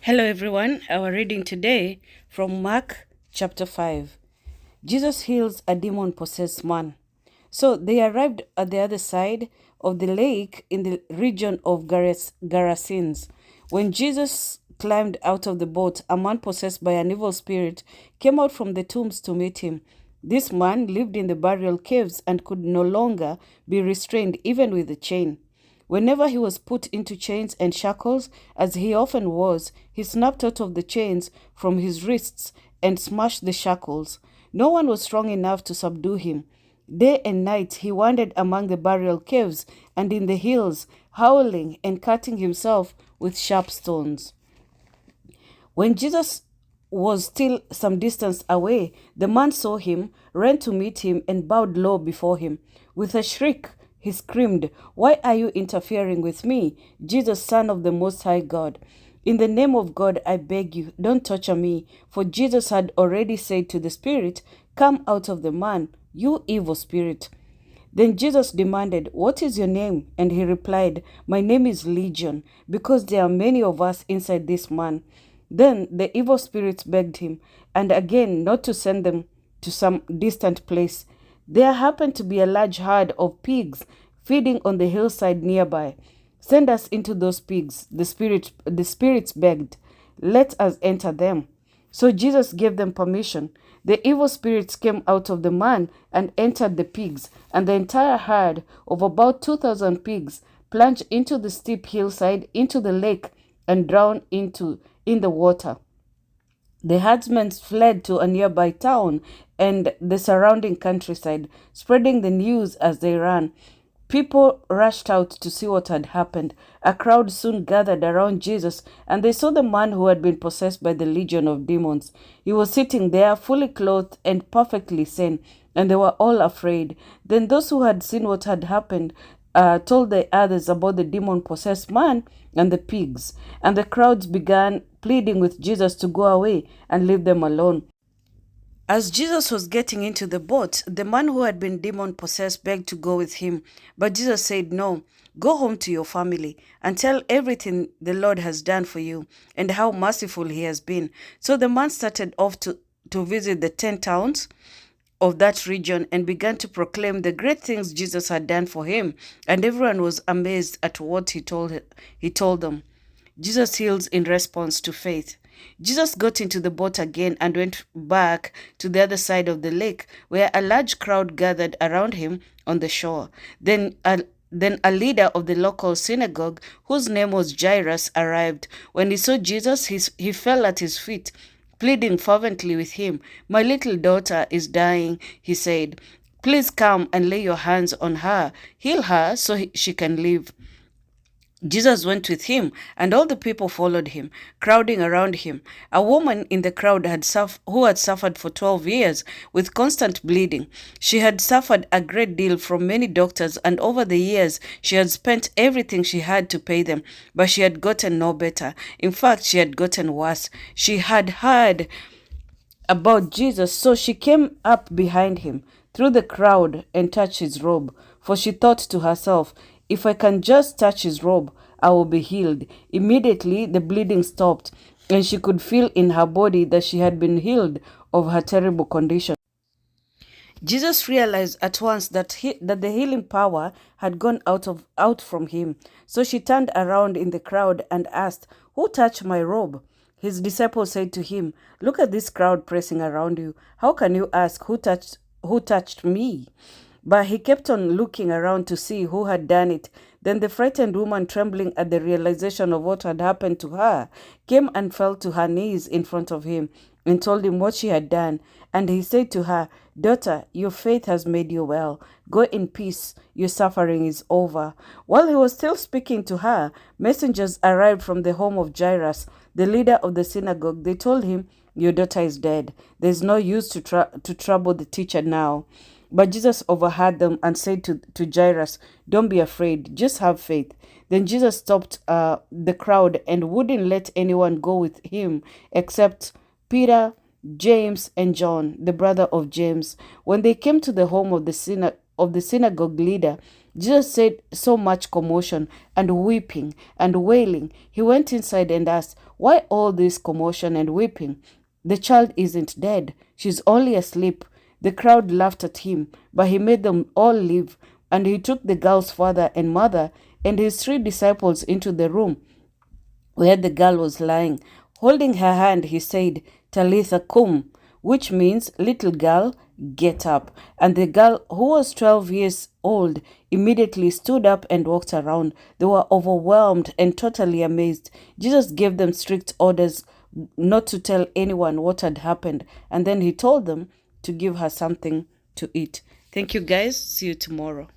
Hello, everyone. Our reading today from Mark chapter 5. Jesus heals a demon possessed man. So they arrived at the other side of the lake in the region of Gerasenes. When Jesus climbed out of the boat, a man possessed by an evil spirit came out from the tombs to meet him. This man lived in the burial caves and could no longer be restrained even with a chain. Whenever he was put into chains and shackles, as he often was, he snapped out of the chains from his wrists and smashed the shackles. No one was strong enough to subdue him. Day and night he wandered among the burial caves and in the hills, howling and cutting himself with sharp stones. When Jesus was still some distance away, the man saw him, ran to meet him, and bowed low before him. With a shriek, he screamed, "Why are you interfering with me, Jesus, Son of the Most High God? In the name of God, I beg you, don't torture me." For Jesus had already said to the spirit, "Come out of the man, you evil spirit." Then Jesus demanded, "What is your name?" And he replied, "My name is Legion, because there are many of us inside this man." Then the evil spirits begged him, and again not to send them to some distant place. There happened to be a large herd of pigs feeding on the hillside nearby. "Send us into those pigs," the spirits begged. "Let us enter them." So Jesus gave them permission. The evil spirits came out of the man and entered the pigs, and the entire herd of about 2,000 pigs plunged into the steep hillside into the lake and drowned in the water. The herdsmen fled to a nearby town and the surrounding countryside, spreading the news as they ran. People rushed out to see what had happened. A crowd soon gathered around Jesus, and they saw the man who had been possessed by the legion of demons. He was sitting there, fully clothed and perfectly sane, and they were all afraid. Then those who had seen what had happened told the others about the demon-possessed man and the pigs, and the crowds began pleading with Jesus to go away and leave them alone. As Jesus was getting into the boat, the man who had been demon-possessed begged to go with him, but Jesus said, "No, go home to your family and tell everything the Lord has done for you and how merciful he has been." So the man started off to visit the 10 towns of that region and began to proclaim the great things Jesus had done for him, and everyone was amazed at what he told them. Jesus heals in response to faith. Jesus got into the boat again and went back to the other side of the lake, where a large crowd gathered around him on the shore. Then a leader of the local synagogue, whose name was Jairus, arrived. When he saw Jesus, he fell at his feet, pleading fervently with him. "My little daughter is dying," he said. "Please come and lay your hands on her. Heal her so she can live." Jesus went with him, and all the people followed him, crowding around him. A woman in the crowd who had suffered for 12 years with constant bleeding. She had suffered a great deal from many doctors, and over the years she had spent everything she had to pay them, but she had gotten no better. In fact, she had gotten worse. She had heard about Jesus, so she came up behind him through the crowd and touched his robe, for she thought to herself, "If I can just touch his robe, I will be healed." Immediately the bleeding stopped, and she could feel in her body that she had been healed of her terrible condition. Jesus realized at once that the healing power had gone out from him. So she turned around in the crowd and asked, "Who touched my robe?" His disciples said to him, "Look at this crowd pressing around you. How can you ask, who touched me?" But he kept on looking around to see who had done it. Then the frightened woman, trembling at the realization of what had happened to her, came and fell to her knees in front of him and told him what she had done. And he said to her, "Daughter, your faith has made you well. Go in peace. Your suffering is over." While he was still speaking to her, messengers arrived from the home of Jairus, the leader of the synagogue. They told him, "Your daughter is dead. There is no use to trouble the teacher now." But Jesus overheard them and said to Jairus, "Don't be afraid, just have faith." Then Jesus stopped the crowd and wouldn't let anyone go with him except Peter, James, and John, the brother of James. When they came to the home of the of the synagogue leader. Jesus said so much commotion and weeping and wailing. He went inside and asked, "Why all this commotion and weeping? The child isn't dead. She's only asleep." The crowd laughed at him, but he made them all leave. And he took the girl's father and mother and his 3 disciples into the room where the girl was lying. Holding her hand, he said, "Talitha cum," which means, "Little girl, get up." And the girl, who was 12 years old, immediately stood up and walked around. They were overwhelmed and totally amazed. Jesus gave them strict orders not to tell anyone what had happened, and then he told them to give her something to eat. Thank you, guys. See you tomorrow.